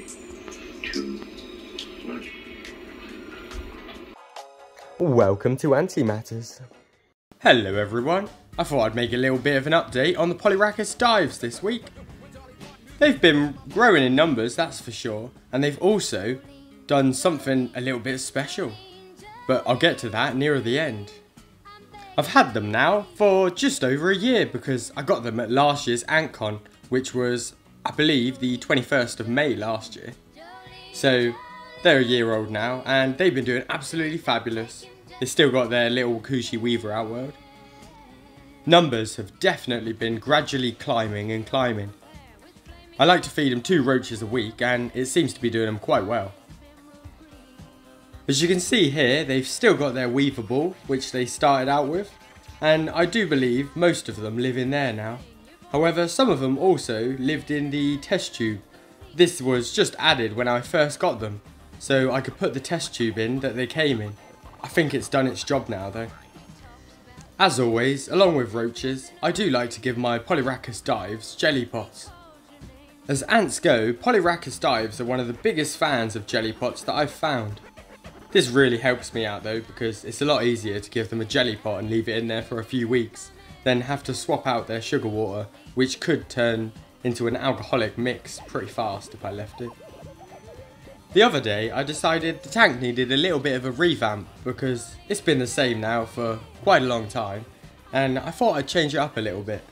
3, 2, 1. Welcome to Antimatters. Hello everyone, I thought I'd make a little bit of an update on the Polyrachis dives this week. They've been growing in numbers, that's for sure, and they've also done something a little bit special. But I'll get to that nearer the end. I've had them now for just over a year because I got them at last year's AntCon, which was, I believe, the 21st of May last year. So they're a year old now and they've been doing absolutely fabulous. They've still got their little cushy weaver outworld. Numbers have definitely been gradually climbing and climbing. I like to feed them 2 roaches a week and it seems to be doing them quite well. As you can see here, they've still got their weaver ball, which they started out with, and I do believe most of them live in there now. However, some of them also lived in the test tube. This was just added when I first got them, so I could put the test tube in that they came in. I think it's done its job now though. As always, along with roaches, I do like to give my Polyrachis dives jelly pots. As ants go, Polyrachis dives are one of the biggest fans of jelly pots that I've found. This really helps me out though because it's a lot easier to give them a jelly pot and leave it in there for a few weeks than have to swap out their sugar water, which could turn into an alcoholic mix pretty fast if I left it. The other day I decided the tank needed a little bit of a revamp because it's been the same now for quite a long time and I thought I'd change it up a little bit.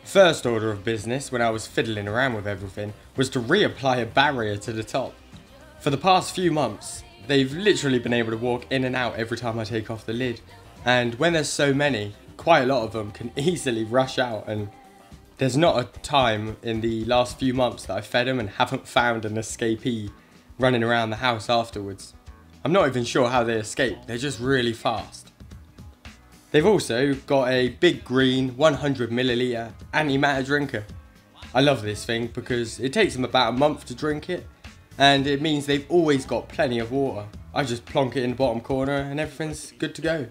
First order of business when I was fiddling around with everything was to reapply a barrier to the top. For the past few months they've literally been able to walk in and out every time I take off the lid, and when there's so many, quite a lot of them can easily rush out, and there's not a time in the last few months that I've fed them and haven't found an escapee running around the house afterwards. I'm not even sure how they escape, they're just really fast. They've also got a big green 100ml antimatter drinker. I love this thing because it takes them about a month to drink it, and it means they've always got plenty of water. I just plonk it in the bottom corner and everything's good to go.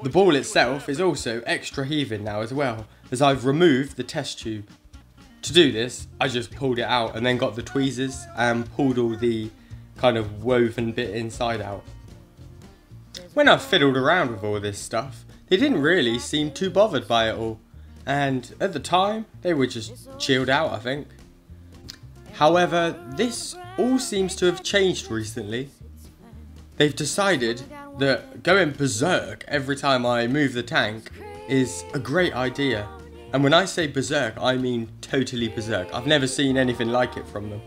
The ball itself is also extra heaving now as well, as I've removed the test tube. To do this, I just pulled it out and then got the tweezers and pulled all the kind of woven bit inside out. When I fiddled around with all this stuff, they didn't really seem too bothered by it all, and at the time they were just chilled out, I think. However, this all seems to have changed recently. They've decided that going berserk every time I move the tank is a great idea. And when I say berserk, I mean totally berserk. I've never seen anything like it from them.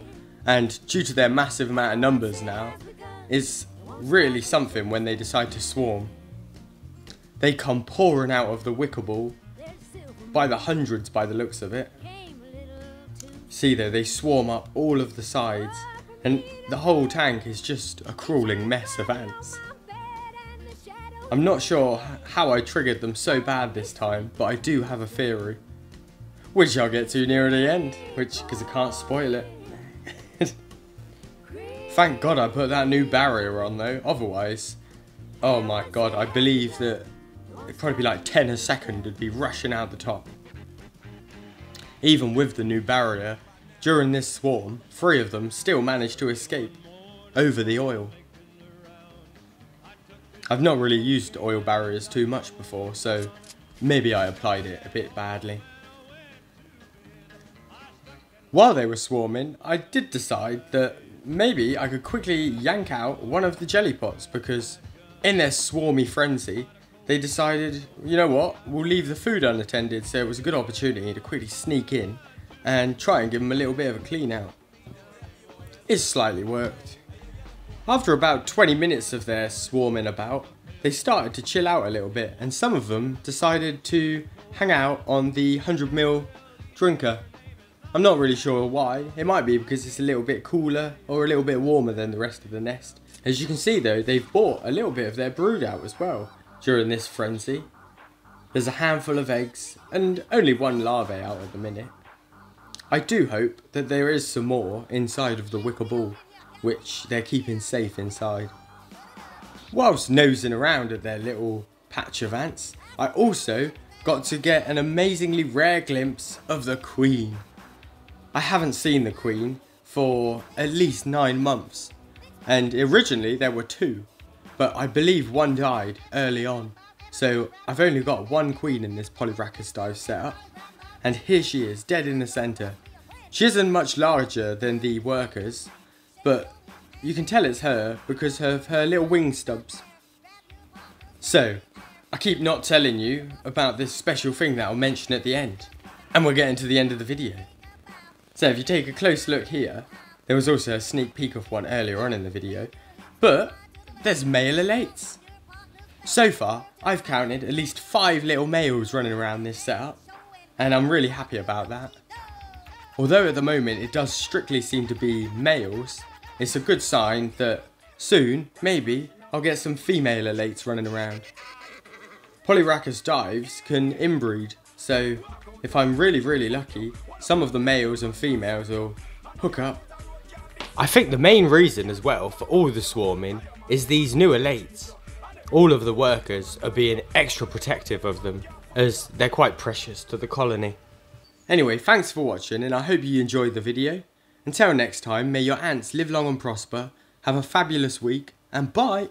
And due to their massive amount of numbers now, it's really something when they decide to swarm. They come pouring out of the wicker ball by the hundreds by the looks of it. See there, they swarm up all of the sides and the whole tank is just a crawling mess of ants. I'm not sure how I triggered them so bad this time, but I do have a theory, which I'll get to nearer the end, because I can't spoil it. Thank God I put that new barrier on though, otherwise, oh my god, I believe that it'd probably be like 10 a second it'd be rushing out the top. Even with the new barrier, during this swarm, 3 of them still managed to escape over the oil. I've not really used oil barriers too much before, so maybe I applied it a bit badly. While they were swarming, I did decide that maybe I could quickly yank out one of the jelly pots because in their swarmy frenzy, they decided, you know what, we'll leave the food unattended, so it was a good opportunity to quickly sneak in and try and give them a little bit of a clean out. It slightly worked. After about 20 minutes of their swarming about, they started to chill out a little bit and some of them decided to hang out on the 100ml drinker. I'm not really sure why. It might be because it's a little bit cooler or a little bit warmer than the rest of the nest. As you can see though, they've brought a little bit of their brood out as well during this frenzy. There's a handful of eggs and only 1 larvae out at the minute. I do hope that there is some more inside of the wicker ball, which they're keeping safe inside. Whilst nosing around at their little patch of ants, I also got to get an amazingly rare glimpse of the queen. I haven't seen the queen for at least 9 months, and originally there were 2, but I believe one died early on, so I've only got 1 queen in this Polyrachis dive setup, and here she is, dead in the centre. She isn't much larger than the workers, but you can tell it's her because of her little wing stubs. So, I keep not telling you about this special thing that I'll mention at the end, and we're getting to the end of the video. So if you take a close look here, there was also a sneak peek of one earlier on in the video, but there's male elates. So far, I've counted at least 5 little males running around this setup, and I'm really happy about that. Although at the moment it does strictly seem to be males, it's a good sign that soon, maybe, I'll get some female elates running around. Polyrachis dives can inbreed, so if I'm really lucky, some of the males and females will hook up. I think the main reason as well for all the swarming is these new elates. All of the workers are being extra protective of them, as they're quite precious to the colony. Anyway, thanks for watching, and I hope you enjoyed the video. Until next time, may your ants live long and prosper, have a fabulous week, and bye!